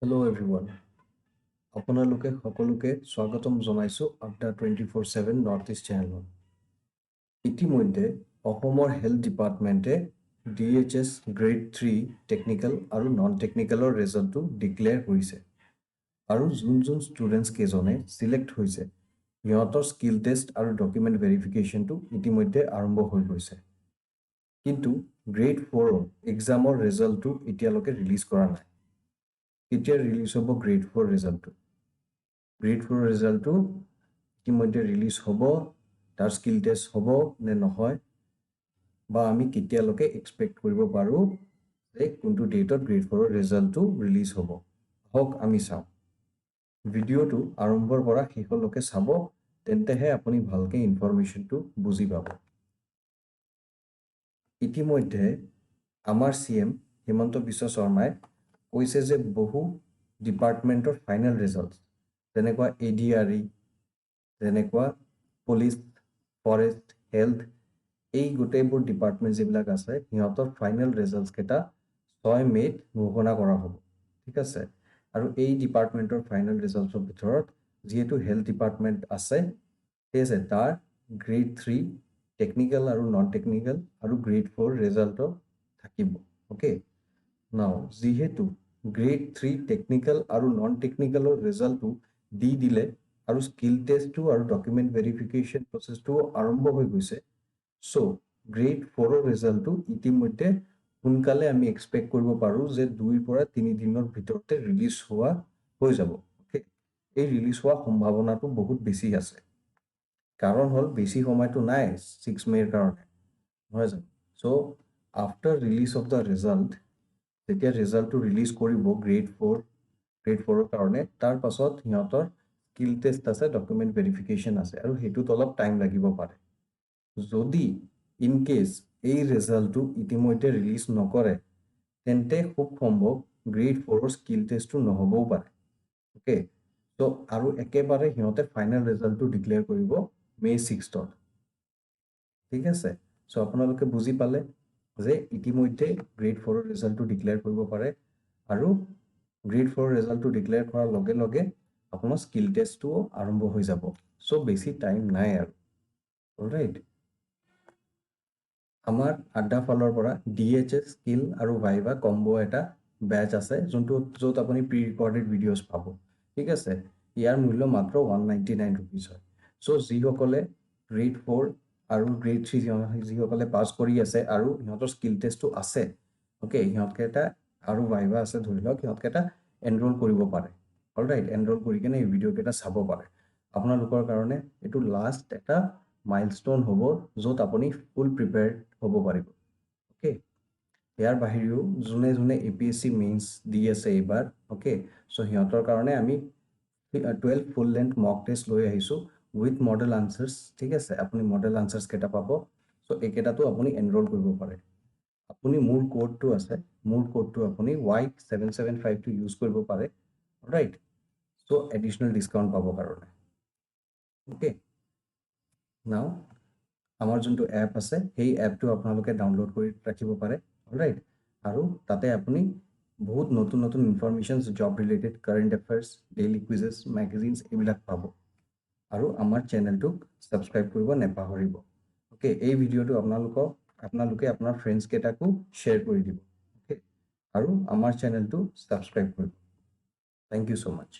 Hello everyone. আপোনালোকে সকলোকে স্বাগতম জনাইছো আড্ডা 24/7 নৰ্থ ইষ্ট চেনেলত। ইতিমধ্যে অসমৰ হেল্থ ডিপাৰ্টমেণ্টে DHS গ্ৰেড 3 টেকনিকেল আৰু নন টেকনিকেলৰ ৰিজাল্টটো ডিক্লেয়াৰ কৰিছে। আৰু যোন ষ্টুডেণ্টছ কেইজনে চিলেক্ট হৈছে সিহঁতৰ স্কিল টেষ্ট আৰু ডকুমেণ্ট ভেৰিফিকেশ্যনটো ইতিমধ্যে আৰম্ভ হৈ গৈছে। কিন্তু গ্ৰেড 4 এক্সামৰ ৰিজাল্টটো এতিয়ালৈকে ৰিলিজ কৰা নাই। কেতিয়া ৰিলিজ হ'ব গ্ৰেড 4 ৰিজাল্টটো? গ্ৰেড 4 ৰিজাল্টটো ইতিমধ্যে ৰিলিজ হ'ব, তাৰ স্কিল টেষ্ট হ'ব নে নহয়, বা আমি কেতিয়ালৈকে এক্সপেক্ট কৰিব পাৰোঁ যে কোনটো ডেটত গ্ৰেড 4 ৰিজাল্টটো ৰিলিজ হ'ব। হওক আমি চাওঁ। ভিডিঅ'টো আৰম্ভৰ পৰা শেষলৈকে চাব, তেন্তেহে আপুনি ভালকৈ ইনফৰমেশ্যনটো বুজি পাব। ইতিমধ্যে আমাৰ CM হিমন্ত বিশ্ব শৰ্মাই কৈছে যে বহু ডিপাৰ্টমেণ্টৰ ফাইনেল ৰিজাল্ট যেনেকুৱা ADRE, যেনেকুৱা পুলিচ, ফৰেষ্ট, হেল্থ, এই গোটেইবোৰ ডিপাৰ্টমেণ্ট যিবিলাক আছে সিহঁতৰ ফাইনেল ৰিজাল্টছ কেইটা 6 মে'ত ঘোষণা কৰা হ'ব। ঠিক আছে, আৰু এই ডিপাৰ্টমেণ্টৰ ফাইনেল ৰিজাল্টছৰ ভিতৰত যিহেতু হেল্থ ডিপাৰ্টমেণ্ট আছে, ঠিক আছে, তাৰ গ্ৰেড 3 টেকনিকেল আৰু নন টেকনিকেল আৰু গ্ৰেড 4 ৰিজাল্টটো থাকিব। অ'কে, নাও যিহেতু গ্ৰেড 3 টেকনিকেল আৰু নন টেকনিকেলৰ ৰিজাল্টটো দি দিলে আৰু স্কিল টেষ্টটো আৰু ডকুমেণ্ট ভেৰিফিকেশ্যন প্ৰচেছটো আৰম্ভ হৈ গৈছে, চ' গ্ৰেড 4ৰ ৰিজাল্টটো ইতিমধ্যে সোনকালে আমি এক্সপেক্ট কৰিব পাৰোঁ যে 2 পৰা 3 দিনৰ ভিতৰতে ৰিলিজ হৈ যাব। অ'কে, এই ৰিলিজ হোৱা সম্ভাৱনাটো বহুত বেছি আছে। কাৰণ হ'ল বেছি সময়টো নাই 6 মে'ৰ কাৰণে, নহয় জানো? So' after release of the result, যেতিয়া ৰিজাল্টটো ৰিলিজ কৰিব গ্ৰেড 4ৰ কাৰণে, তাৰ পাছত সিহঁতৰ স্কিল টেষ্ট আছে, ডকুমেণ্ট ভেৰিফিকেশ্যন আছে, আৰু সেইটোত অলপ টাইম লাগিব পাৰে। যদি ইন কেছ এই ৰিজাল্টটো ইতিমধ্যে ৰিলিজ নকৰে, তেন্তে খুব সম্ভৱ গ্ৰেড 4ৰ স্কিল টেষ্টটো নহ'বও পাৰে। অ'কে, চ' আৰু একেবাৰে সিহঁতে ফাইনেল ৰিজাল্টটো ডিক্লেয়াৰ কৰিব May 6th। ঠিক আছে, চ' আপোনালোকে বুজি পালে যে ইতিমধ্যে গ্ৰেড 4ৰ ৰিজাল্টটো ডিক্লেয়াৰ কৰিব পাৰে, আৰু গ্ৰেড 4ৰ ৰিজাল্টটো ডিক্লেয়াৰ কৰাৰ লগে লগে আপোনাৰ স্কিল টেষ্টটোও আৰম্ভ হৈ যাব। চ' বেছি টাইম নাই আৰু। অলৰাইট, আমাৰ আড্ডা ফালৰ পৰা DHS স্কিল আৰু ভাইভা কম্বো এটা বেচ আছে, য'ত আপুনি প্ৰি ৰেকৰ্ডেড ভিডিঅ'জ পাব। ঠিক আছে, ইয়াৰ মূল্য মাত্ৰ 199 rupees হয়। চ' যিসকলে গ্ৰেড 4 আৰু গ্ৰেড 3 যিসকলে পাছ কৰি আছে আৰু সিহঁতৰ স্কিল টেষ্টটো আছে, অ'কে, সিহঁতকেইটা আৰু ভাইভা আছে ধৰি লওক, সিহঁতকেইটা এনৰোল কৰিব পাৰে। অলৰাইট, এনৰোল কৰি কিনে এই ভিডিঅ'কেইটা চাব পাৰে। আপোনালোকৰ কাৰণে এইটো লাষ্ট এটা মাইলষ্ট'ন হ'ব য'ত আপুনি ফুল প্ৰিপেয়াৰ্ড হ'ব পাৰিব। অ'কে, ইয়াৰ বাহিৰেও যোনে APSC মেইনছ দি আছে এইবাৰ, অ'কে, চ' সিহঁতৰ কাৰণে আমি 12 ফুল লেন্থ মক টেষ্ট লৈ আহিছোঁ উইথ মডেল আনচাৰ্ছ। ঠিক আছে, আপুনি মডেল আনচাৰ্ছ কেইটা পাব। চ' এইকেইটাতো আপুনি এনৰোল কৰিব পাৰে। আপুনি মোৰ কোডটো আছে, মোৰ কোডটো আপুনি Y775টো ইউজ কৰিব পাৰে। ৰাইট, চ' এডিশ্যনেল ডিছকাউণ্ট পাবৰ কাৰণে। অ'কে, নাও আমাৰ যোনটো এপ আছে সেই এপটো আপোনালোকে ডাউনলোড কৰি ৰাখিব পাৰে। অলৰাইট, আৰু তাতে আপুনি বহুত নতুন informations, job related, current affairs, daily quizzes, magazines এইবিলাক পাব। আৰু আমাৰ চেনেলটোক ছাবস্ক্ৰাইব কৰিব নেপাহৰিব। অ'কে, এই ভিডিঅ'টো আপোনালোকে আপোনাৰ ফ্ৰেণ্ডছ কেইটাকো শ্বেয়াৰ কৰি দিব। অ'কে, আৰু আমাৰ চেনেলটো ছাবস্ক্ৰাইব কৰিব। Thank you so' much.